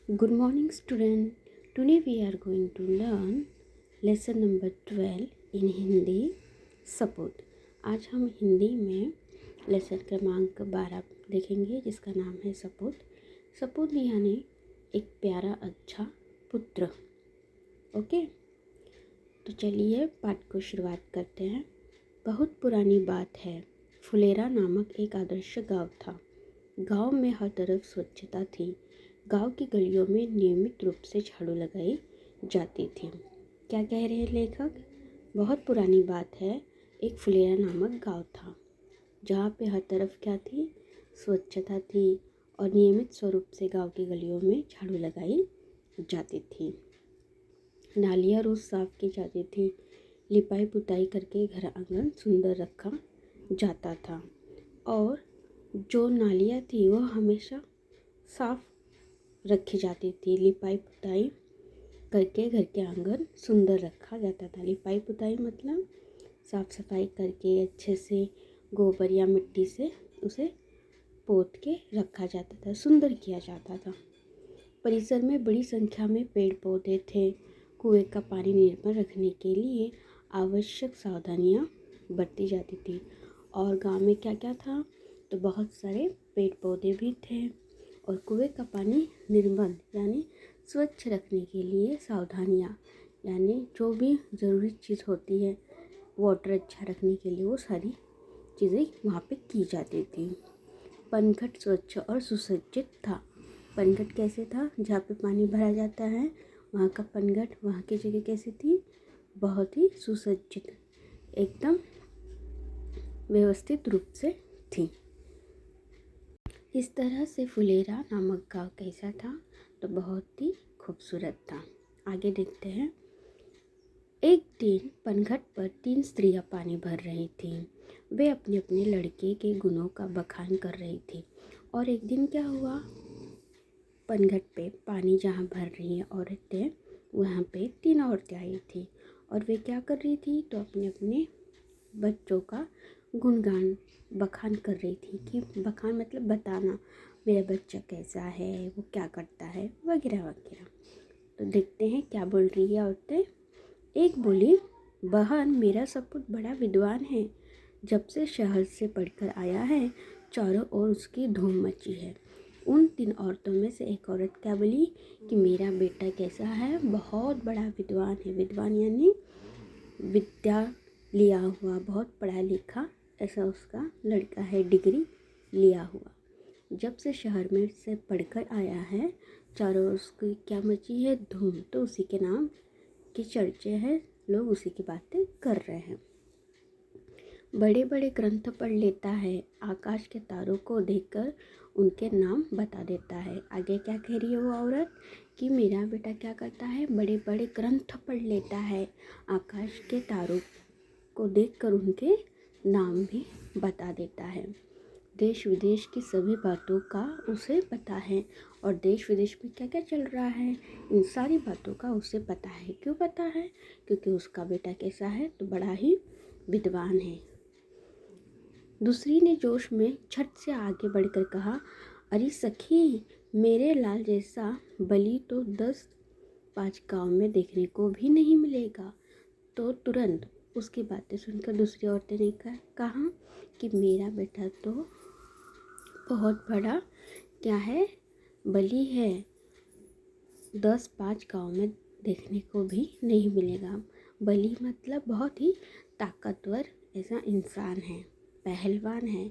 Good morning, student. Today we are going to learn lesson number 12 in Hindi सपूत। आज हम हिंदी में लेसन क्रमांक 12 देखेंगे जिसका नाम है सपूत। सपूत यानी एक प्यारा अच्छा पुत्र। ओके, तो चलिए पाठ को शुरुआत करते हैं। बहुत पुरानी बात है, फुलेरा नामक एक आदर्श गांव था। गांव में हर तरफ स्वच्छता थी। गांव की गलियों में नियमित रूप से झाड़ू लगाई जाती थी। क्या कह रहे हैं लेखक? बहुत पुरानी बात है, एक फुलेरा नामक गांव था जहाँ पे हर तरफ क्या थी? स्वच्छता थी और नियमित स्वरूप से गांव की गलियों में झाड़ू लगाई जाती थी। नालियाँ रोज साफ की जाती थी। लिपाई पुताई करके घर आंगन सुंदर रखा जाता था और जो नालियाँ थी वो हमेशा साफ रखी जाती थी। लिपाई पुताई करके घर के आंगन सुंदर रखा जाता था। लिपाई पुताई मतलब साफ सफाई करके अच्छे से गोबर या मिट्टी से उसे पोत के रखा जाता था, सुंदर किया जाता था। परिसर में बड़ी संख्या में पेड़ पौधे थे। कुएं का पानी निर्मल रखने के लिए आवश्यक सावधानियां बरती जाती थी। और गांव में क्या क्या था? तो बहुत सारे पेड़ पौधे भी थे और कुएं का पानी निर्मल यानी स्वच्छ रखने के लिए सावधानियाँ, यानी जो भी ज़रूरी चीज़ होती है वाटर अच्छा रखने के लिए वो सारी चीज़ें वहाँ पे की जाती थी। पनघट स्वच्छ और सुसज्जित था। पनघट कैसे था? जहाँ पे पानी भरा जाता है वहाँ का पनघट, वहाँ की जगह कैसी थी? बहुत ही सुसज्जित, एकदम व्यवस्थित रूप से थी। इस तरह से फुलेरा नामक गाँव कैसा था? तो बहुत ही खूबसूरत था। आगे देखते हैं। एक दिन पनघट पर 3 स्त्रियां पानी भर रही थीं। वे अपने अपने लड़के के गुणों का बखान कर रही थी। और एक दिन क्या हुआ? पनघट पे पानी जहाँ भर रही हैं औरतें, वहाँ पे 3 औरतें आई थी और वे क्या कर रही थी? तो अपने अपने बच्चों का गुणगान बखान कर रही थी। कि बखान मतलब बताना, मेरा बच्चा कैसा है, वो क्या करता है, वगैरह वगैरह। तो देखते हैं क्या बोल रही है औरतें। एक बोली, बहन मेरा सपूत बड़ा विद्वान है। जब से शहर से पढ़कर आया है चारों ओर उसकी धूम मची है। उन 3 औरतों में से एक औरत क्या बोली कि मेरा बेटा कैसा है? बहुत बड़ा विद्वान है। विद्वान यानी विद्या लिया हुआ, बहुत पढ़ा लिखा ऐसा उसका लड़का है, डिग्री लिया हुआ। जब से शहर में से पढ़कर आया है चारों ओर उसकी क्या मची है? धूम। तो उसी के नाम की चर्चे हैं, लोग उसी की बातें कर रहे हैं। बड़े बड़े ग्रंथ पढ़ लेता है, आकाश के तारों को देखकर उनके नाम बता देता है। आगे क्या कह रही है वो औरत कि मेरा बेटा क्या करता है? बड़े बड़े ग्रंथ पढ़ लेता है, आकाश के तारों को देखकर उनके नाम भी बता देता है। देश विदेश की सभी बातों का उसे पता है और देश विदेश में क्या क्या चल रहा है इन सारी बातों का उसे पता है। क्यों पता है? क्योंकि उसका बेटा कैसा है? तो बड़ा ही विद्वान है। दूसरी ने जोश में झट से आगे बढ़कर कहा, अरे सखी, मेरे लाल जैसा बलि तो 10-5 गाँव में देखने को भी नहीं मिलेगा। तो तुरंत उसकी बातें सुनकर दूसरी औरतें ने कहा कि मेरा बेटा तो बहुत बड़ा क्या है? बलि है, 10-5 गाँव में देखने को भी नहीं मिलेगा। बलि मतलब बहुत ही ताकतवर ऐसा इंसान है, पहलवान है।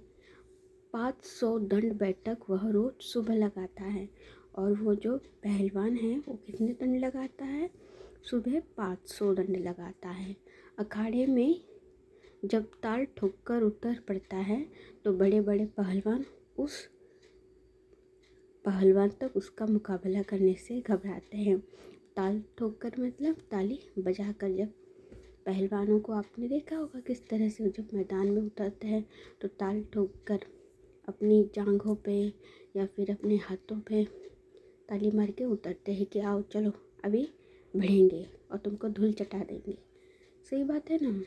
500 दंड बैठक वह रोज सुबह लगाता है। और वो जो पहलवान है वो कितने दंड लगाता है? सुबह 500 दंड लगाता है। अखाड़े में जब ताल ठोककर उतर पड़ता है तो बड़े बड़े पहलवान उस पहलवान तक उसका मुकाबला करने से घबराते हैं। ताल ठोककर मतलब ताली बजाकर। जब पहलवानों को आपने देखा होगा किस तरह से जब मैदान में उतरते हैं तो ताल ठोककर अपनी जांघों पे या फिर अपने हाथों पे ताली मार के उतरते हैं कि आओ चलो अभी बढ़ेंगे और तुमको धूल चटा देंगे। सही बात है ना?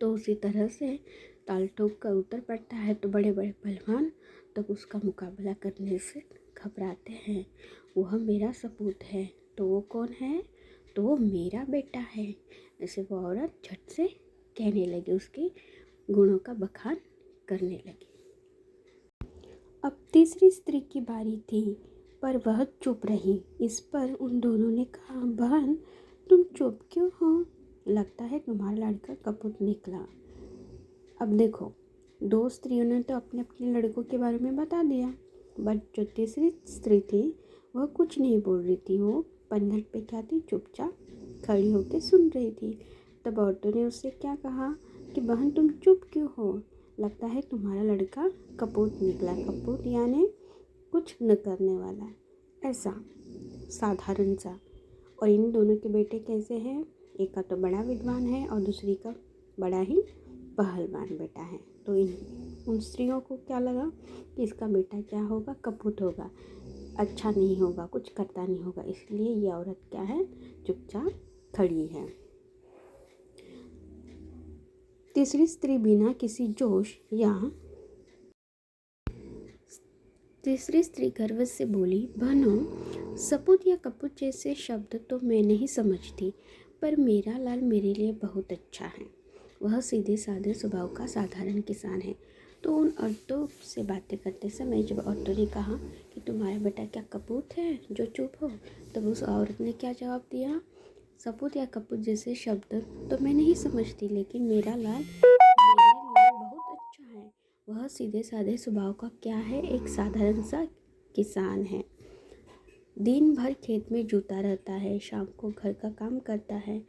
तो उसी तरह से ताल ठोक कर उतर पड़ता है तो बड़े बड़े पहलवान तब उसका मुकाबला करने से घबराते हैं। वह मेरा सपूत है। तो वो कौन है? तो वो मेरा बेटा है। ऐसे वो औरत झट से कहने लगी, उसके गुणों का बखान करने लगी। अब तीसरी स्त्री की बारी थी, पर वह चुप रही। इस पर उन दोनों ने कहा, बहन तुम चुप क्यों हो? लगता है तुम्हारा लड़का कपूत निकला। अब देखो, दो स्त्रियों ने तो अपने अपने लड़कों के बारे में बता दिया, बट जो तीसरी स्त्री थी वह कुछ नहीं बोल रही थी। वो पनघट पे क्या थी, चुपचाप खड़ी होकर सुन रही थी। तब औरतों ने उससे क्या कहा कि बहन तुम चुप क्यों हो? लगता है तुम्हारा लड़का कपूत निकला। कपूत यानी कुछ न करने वाला, ऐसा साधारण सा। और इन दोनों के बेटे कैसे हैं? एक का तो बड़ा विद्वान है और दूसरी का बड़ा ही पहलवान बेटा है। तो उन स्त्रियों को क्या लगा कि इसका बेटा क्या होगा, कपूत होगा, अच्छा नहीं होगा, कुछ करता नहीं होगा। इसलिए ये औरत क्या है, चुपचाप खड़ी है। तीसरी स्त्री बिना किसी जोश या तीसरी स्त्री गर्व से बोली, बहनों सपूत या कपूत जैसे शब्द तो मैं नहीं समझती, पर मेरा लाल मेरे लिए बहुत अच्छा है। वह सीधे साधे स्वभाव का साधारण किसान है। तो उन औरतों से बातें करते समय जब औरतों ने कहा कि तुम्हारा बेटा क्या कपूत है जो चुप हो, तब उस औरत ने क्या जवाब दिया, सपूत या कपूत जैसे शब्द तो मैं नहीं समझती, लेकिन मेरा लाल मेरे लिए बहुत अच्छा है। वह सीधे साधे स्वभाव का क्या है, एक साधारण सा किसान है। दिन भर खेत में जुटा रहता है, शाम को घर का काम करता है।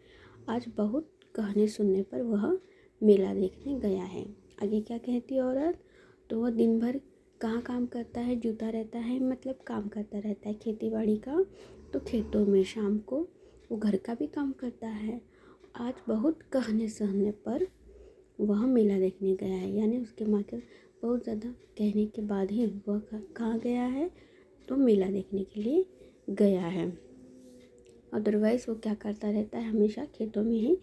आज बहुत कहने सुनने पर वह मेला देखने गया है। आगे क्या कहती है औरत, तो वह दिन भर कहाँ काम करता है, जुटा रहता है, मतलब काम करता रहता है खेती बाड़ी का। तो खेतों में शाम को वो घर का भी काम करता है। आज बहुत कहने सहने पर वह मेला देखने गया है, यानी उसके माँ के बहुत ज़्यादा कहने के बाद ही वह कहाँ गया है, तो मेला देखने के लिए गया है। अदरवाइज़ वो क्या करता रहता है, हमेशा खेतों में ही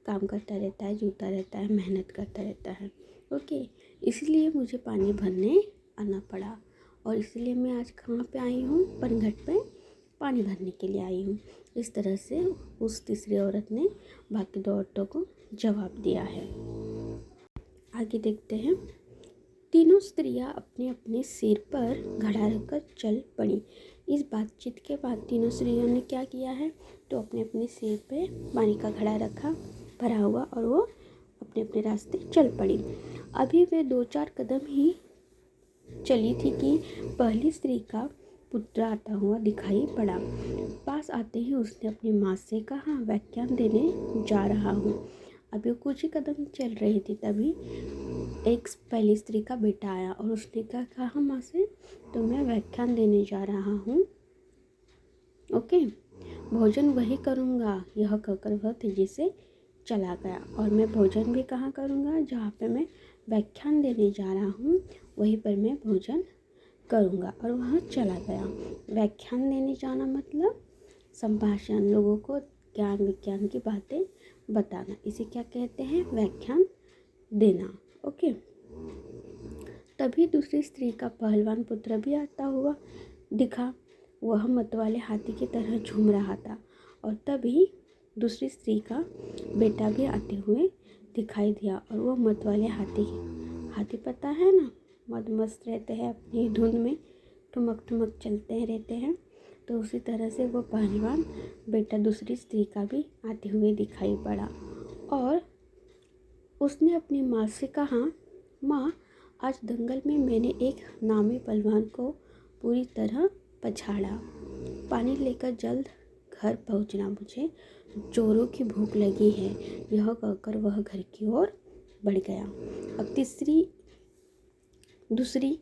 काम करता रहता है, जुटा रहता है, मेहनत करता रहता है। ओके, इसलिए मुझे पानी भरने आना पड़ा और इसलिए मैं आज कहाँ पे आई हूँ, पनघट पे पानी भरने के लिए आई हूँ। इस तरह से उस तीसरी औरत ने बाकी दो औरतों को जवाब दिया है। आगे देखते हैं। तीनों स्त्रियां अपने अपने सिर पर घड़ा रखकर चल पड़ी। इस बातचीत के बाद तीनों स्त्रियों ने क्या किया है, तो अपने अपने सिर पे पानी का घड़ा रखा भरा हुआ और वो अपने अपने रास्ते चल पड़ी। अभी वे 2-4 कदम ही चली थी कि पहली स्त्री का पुत्र आता हुआ दिखाई पड़ा। पास आते ही उसने अपनी माँ से कहा, व्याख्यान देने जा रहा हूँ। अभी कुछ ही कदम चल रही थी, तभी एक पहली स्त्री का बेटा आया और उसने क्या कहा माँ से, तो मैं व्याख्यान देने जा रहा हूँ, ओके, भोजन वही करूँगा। यह कहकर वह तेजी से चला गया। और मैं भोजन भी कहाँ करूँगा, जहाँ पे मैं व्याख्यान देने जा रहा हूँ वहीं पर मैं भोजन करूँगा। और वह चला गया। व्याख्यान देने जाना मतलब संभाषण, लोगों को ज्ञान विज्ञान की बातें बताना, इसे क्या कहते हैं, व्याख्यान देना। ओके, तभी दूसरी स्त्री का पहलवान पुत्र भी आता हुआ दिखा। वह मतवाले हाथी की तरह झूम रहा था। और तभी दूसरी स्त्री का बेटा भी आते हुए दिखाई दिया और वह मतवाले हाथी पता है ना, मस्त रहते हैं अपनी धुन में, ठुमक ठुमक चलते रहते हैं। तो उसी तरह से वो पहलवान बेटा दूसरी स्त्री का भी आते हुए दिखाई पड़ा और उसने अपनी माँ से कहा, माँ आज दंगल में मैंने एक नामी पहलवान को पूरी तरह पछाड़ा। पानी लेकर जल्द घर पहुँचना, मुझे जोरों की भूख लगी है। यह कहकर वह घर की ओर बढ़ गया। अब दूसरी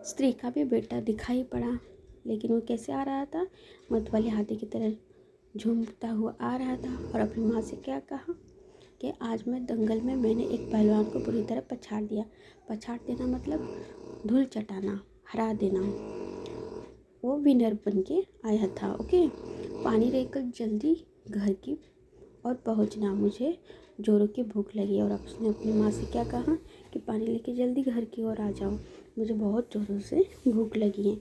स्त्री का भी बेटा दिखाई पड़ा, लेकिन वो कैसे आ रहा था, मतवाले हाथी की तरह झूमता हुआ आ रहा था और अपनी माँ से क्या कहा कि आज मैं दंगल में मैंने एक पहलवान को पूरी तरह पछाड़ दिया। पछाड़ देना मतलब धूल चटाना, हरा देना। वो विनर बन के आया था। ओके, पानी लेकर जल्दी घर की और पहुंचना, मुझे जोरों की भूख लगी। और उसने अपनी माँ से क्या कहा कि पानी लेके जल्दी घर की ओर आ जाओ, मुझे बहुत ज़ोरों से भूख लगी है,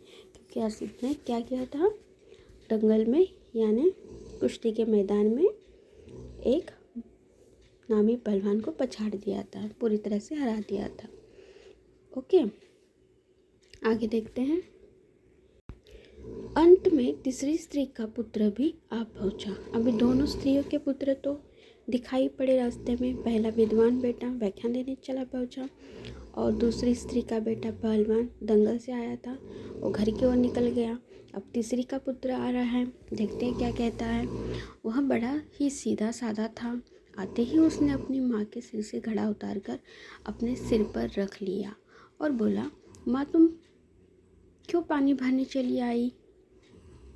ने क्या किया था, दंगल में यानी कुश्ती के मैदान में एक नामी पहलवान को पछाड़ दिया था, पूरी तरह से हरा दिया था। ओके, आगे देखते हैं। अंत में तीसरी स्त्री का पुत्र भी आ पहुंचा। अभी दोनों स्त्रियों के पुत्र तो दिखाई पड़े रास्ते में। पहला विद्वान बेटा व्याख्यान देने चला पहुंचा और दूसरी स्त्री का बेटा पहलवान दंगल से आया था, वो घर की ओर निकल गया। अब तीसरी का पुत्र आ रहा है, देखते हैं क्या कहता है। वह बड़ा ही सीधा साधा था। आते ही उसने अपनी माँ के सिर से घड़ा उतारकर अपने सिर पर रख लिया और बोला, माँ तुम क्यों पानी भरने चली आई?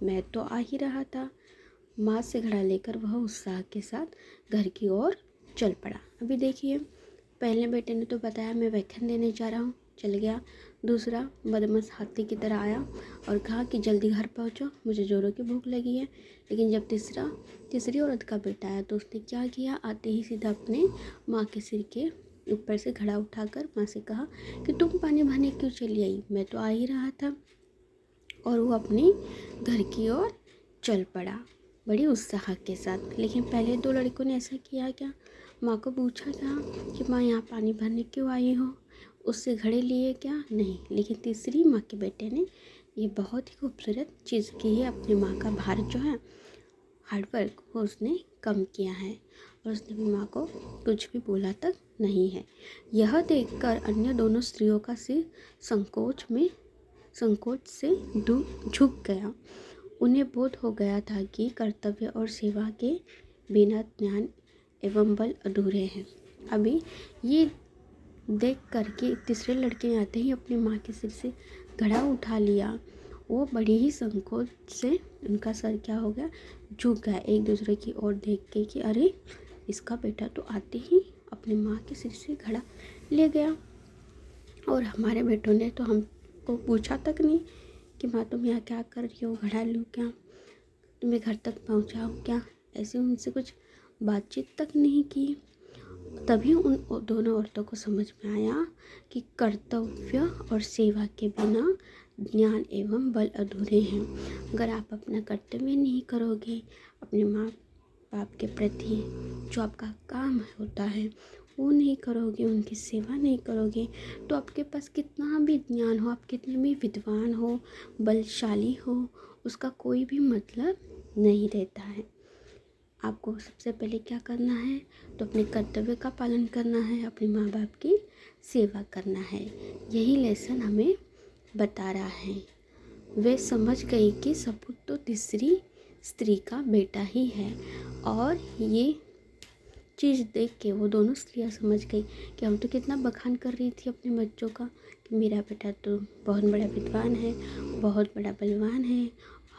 मैं तो आ ही रहा था। माँ से घड़ा लेकर वह उत्साह के साथ घर की ओर चल पड़ा। अभी देखिए, पहले बेटे ने तो बताया मैं व्याख्यान देने जा रहा हूँ, चल गया। दूसरा बदमाश हाथी की तरह आया और कहा कि जल्दी घर पहुँचो, मुझे जोरों की भूख लगी है। लेकिन जब तीसरी औरत का बेटा आया तो उसने क्या किया, आते ही सीधा अपने माँ के सिर के ऊपर से घड़ा उठाकर माँ से कहा कि तुम पानी भरने क्यों चली आई? मैं तो आ ही रहा था। और वो अपनी घर की ओर चल पड़ा बड़ी उत्साह के साथ। लेकिन पहले दो लड़कों ने ऐसा किया क्या? माँ को पूछा क्या कि माँ यहाँ पानी भरने क्यों आई हो? उससे घड़े लिए क्या? नहीं। लेकिन तीसरी माँ के बेटे ने ये बहुत ही खूबसूरत चीज़ की है, अपनी माँ का भार जो है, हार्डवर्क, वो उसने कम किया है और उसने अपनी माँ को कुछ भी बोला तक नहीं है। यह देखकर अन्य दोनों स्त्रियों का सिर संकोच से झुक गया। उन्हें बोध हो गया था कि कर्तव्य और सेवा के बिना ज्ञान एवं बल अधूरे हैं। अभी ये देख कर के तीसरे लड़के ने आते ही अपनी माँ के सिर से घड़ा उठा लिया। वो बड़ी ही संकोच से, उनका सर क्या हो गया, झुक गया एक दूसरे की ओर देख के कि अरे इसका बेटा तो आते ही अपनी माँ के सिर से घड़ा ले गया और हमारे बेटों ने तो हमको पूछा तक नहीं कि माँ तुम यहाँ क्या कर रही हो, घड़ा लूँ क्या, तुम्हें घर तक पहुँचाऊँ क्या। ऐसे उनसे कुछ बातचीत तक नहीं की। तभी उन दोनों औरतों को समझ में आया कि कर्तव्य और सेवा के बिना ज्ञान एवं बल अधूरे हैं। अगर आप अपना कर्तव्य नहीं करोगे, अपने माँ बाप के प्रति जो आपका काम होता है वो नहीं करोगे, उनकी सेवा नहीं करोगे, तो आपके पास कितना भी ज्ञान हो, आप कितने भी विद्वान हो, बलशाली हो, उसका कोई भी मतलब नहीं रहता है। आपको सबसे पहले क्या करना है, तो अपने कर्तव्य का पालन करना है, अपने माँ बाप की सेवा करना है। यही लेसन हमें बता रहा है। वे समझ गई कि सपूत तो तीसरी स्त्री का बेटा ही है और ये चीज़ देख के वो दोनों स्त्रियाँ समझ गई कि हम तो कितना बखान कर रही थी अपने बच्चों का कि मेरा बेटा तो बहुत बड़ा विद्वान है, बहुत बड़ा बलवान है,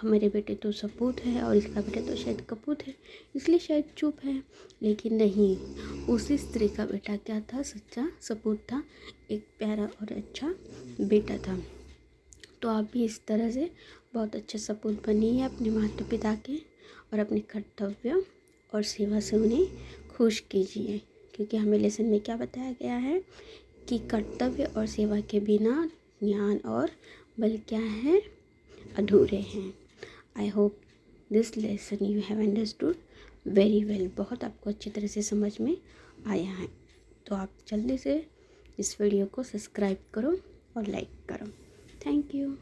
हमारे बेटे तो सपूत है और इसका बेटा तो शायद कपूत है, इसलिए शायद चुप है। लेकिन नहीं, उसी स्त्री का बेटा क्या था, सच्चा सपूत था, एक प्यारा और अच्छा बेटा था। तो आप भी इस तरह से बहुत अच्छे सपूत बनिए अपने माता पिता के और अपने कर्तव्य और सेवा से उन्हें खुश कीजिए, क्योंकि हमें लेसन में क्या बताया गया है कि कर्तव्य और सेवा के बिना ज्ञान और बल क्या है, अधूरे हैं। I hope this lesson you have understood very well. बहुत आपको अच्छी तरह से समझ में आया है। तो आप जल्दी से इस वीडियो को सब्सक्राइब करो और लाइक करो। Thank you.